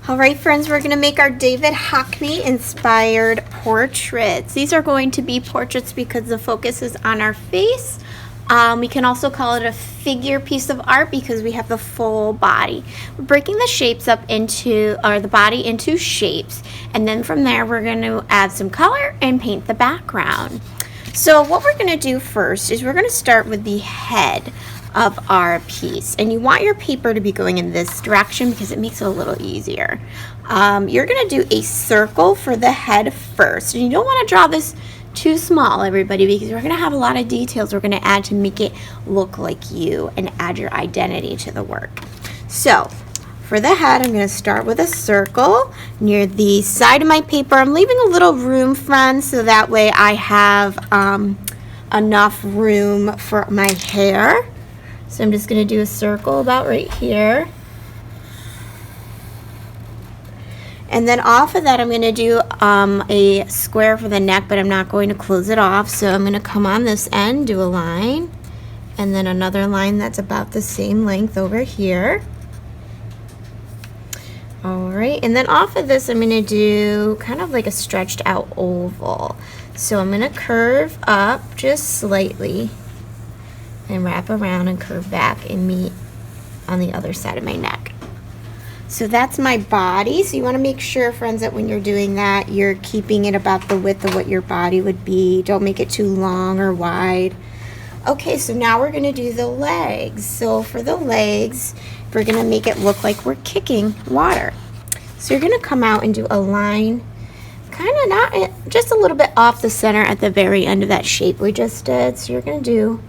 All right, friends, we're going to make our David Hockney inspired portraits. These are going to be portraits because the focus is on our face. We can also call it a figure piece of art because we have the full body. We're breaking the shapes up the body into shapes, and then from there we're going to add some color and paint the background. So what we're going to do first is we're going to start with the head of our piece, and you want your paper to be going in this direction because it makes it a little easier. You're going to do a circle for the head first, and you don't want to draw this too small, everybody, because we're going to have a lot of details we're going to add to make it look like you and add your identity to the work. So for the head, I'm going to start with a circle near the side of my paper. I'm leaving a little room, friends, so that way I have enough room for my hair. So I'm just going to do a circle about right here. And then off of that, I'm going to do a square for the neck, but I'm not going to close it off. So I'm going to come on this end, do a line, and then another line that's about the same length over here. All right, and then off of this, I'm going to do kind of like a stretched out oval. So I'm going to curve up just slightly and wrap around and curve back and meet on the other side of my neck. So that's my body. So you want to make sure, friends, that when you're doing that, you're keeping it about the width of what your body would be. Don't make it too long or wide. Okay, so now we're going to do the legs. So for the legs, we're going to make it look like we're kicking water. So you're going to come out and do a line, kind of not just a little bit off the center at the very end of that shape we just did. So you're going to do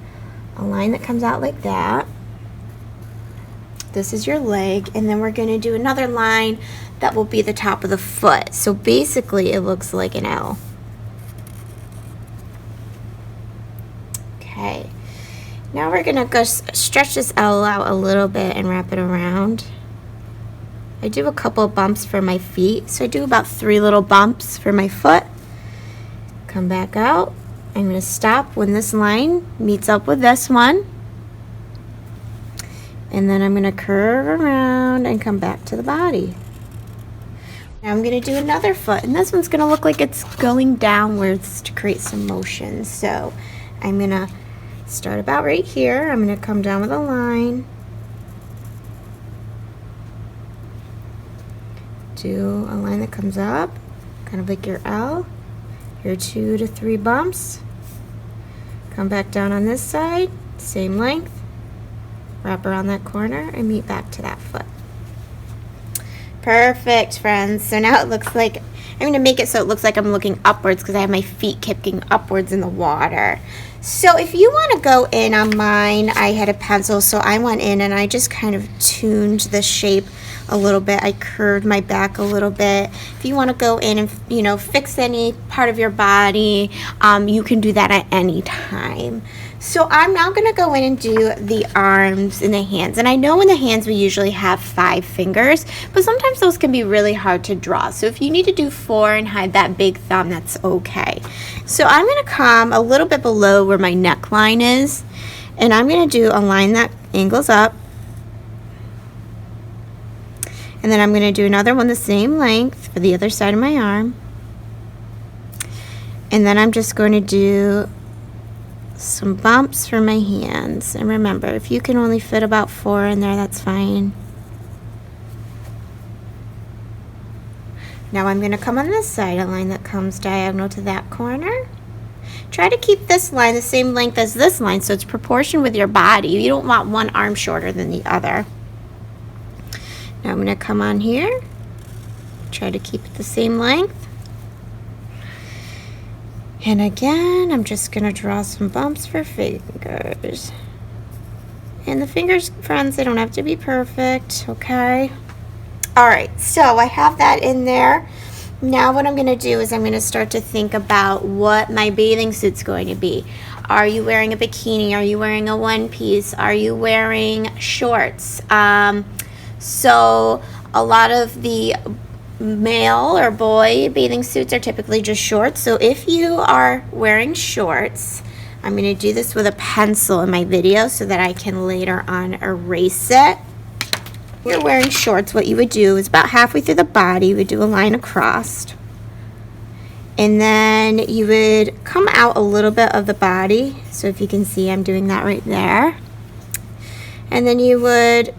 a line that comes out like that. This is your leg, and then we're going to do another line that will be the top of the foot. So basically it looks like an L. Okay, now we're going to go stretch this L out a little bit and wrap it around. I do a couple of bumps for my feet, so I do about 3 little bumps for my foot. Come back out. I'm going to stop when this line meets up with this one. And then I'm going to curve around and come back to the body. Now I'm going to do another foot, and this one's going to look like it's going downwards to create some motion. So I'm going to start about right here. I'm going to come down with a line. Do a line that comes up, kind of like your L. Your 2 to 3 bumps. Come back down on this side, same length. Wrap around that corner and meet back to that foot. Perfect, friends. So now it looks like, I'm going to make it so it looks like I'm looking upwards because I have my feet kicking upwards in the water. So if you want to go in on mine, I had a pencil, so I went in and I just kind of tuned the shape a little bit. I curved my back a little bit. If you want to go in and, you know, fix any part of your body, you can do that at any time. So I'm now going to go in and do the arms and the hands. And I know in the hands we usually have 5 fingers, but sometimes those can be really hard to draw. So if you need to do 4 and hide that big thumb, that's okay. So I'm going to come a little bit below where my neckline is, and I'm going to do a line that angles up. And then I'm going to do another one the same length for the other side of my arm. And then I'm just going to do some bumps for my hands. And remember, if you can only fit about 4 in there, that's fine. Now I'm going to come on this side, a line that comes diagonal to that corner. Try to keep this line the same length as this line so it's proportioned with your body. You don't want one arm shorter than the other. Now I'm going to come on here, try to keep it the same length. And again, I'm just going to draw some bumps for fingers. And the fingers, friends, they don't have to be perfect, okay? All right, so I have that in there. Now what I'm going to do is I'm going to start to think about what my bathing suit's going to be. Are you wearing a bikini? Are you wearing a one piece? Are you wearing shorts? So a lot of the male or boy bathing suits are typically just shorts. So if you are wearing shorts, I'm going to do this with a pencil in my video so that I can later on erase it. You're wearing shorts, what you would do is about halfway through the body, you would do a line across. And then you would come out a little bit of the body. So if you can see, I'm doing that right there. And then you would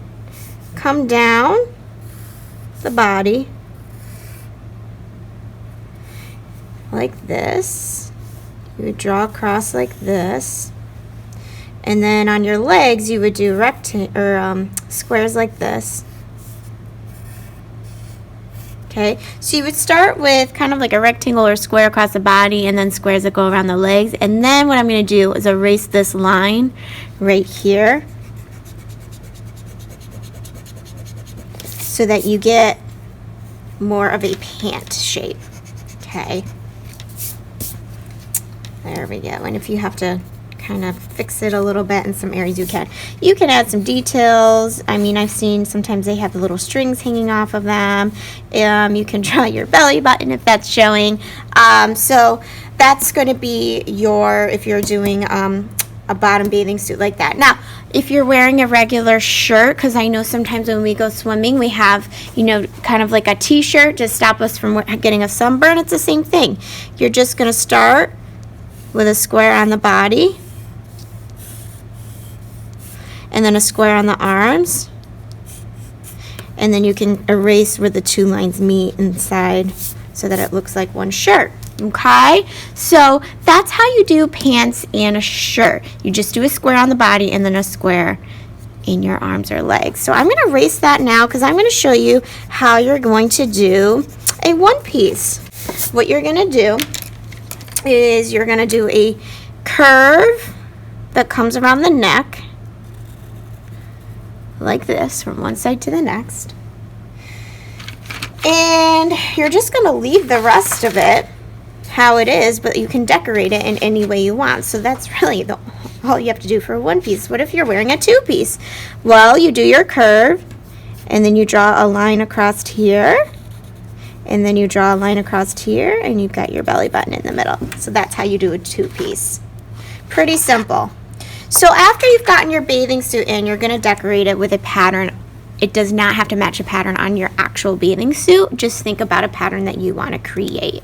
come down the body like this. You would draw across like this. And then on your legs, you would do squares like this. Okay, so you would start with kind of like a rectangle or square across the body and then squares that go around the legs. And then what I'm going to do is erase this line right here so that you get more of a pant shape. Okay, there we go. And if you have to kind of fix it a little bit in some areas, you can add some details. I mean, I've seen sometimes they have the little strings hanging off of them. You can draw your belly button if that's showing. So that's going to be if you're doing a bottom bathing suit like that. Now if you're wearing a regular shirt, because I know sometimes when we go swimming we have, you know, kind of like a t-shirt to stop us from getting a sunburn, it's the same thing. You're just going to start with a square on the body and then a square on the arms, and then you can erase where the two lines meet inside so that it looks like one shirt. Okay, so that's how you do pants and a shirt. You just do a square on the body and then a square in your arms or legs. So I'm going to erase that now because I'm going to show you how you're going to do a one piece. What you're going to do is you're going to do a curve that comes around the neck like this from one side to the next, and you're just going to leave the rest of it how it is, but you can decorate it in any way you want. So that's really all you have to do for a one piece. What if you're wearing a two piece? Well, you do your curve and then you draw a line across here, and then you draw a line across here, and you've got your belly button in the middle. So that's how you do a two piece. Pretty simple. So after you've gotten your bathing suit in, you're going to decorate it with a pattern. It does not have to match a pattern on your actual bathing suit. Just think about a pattern that you want to create.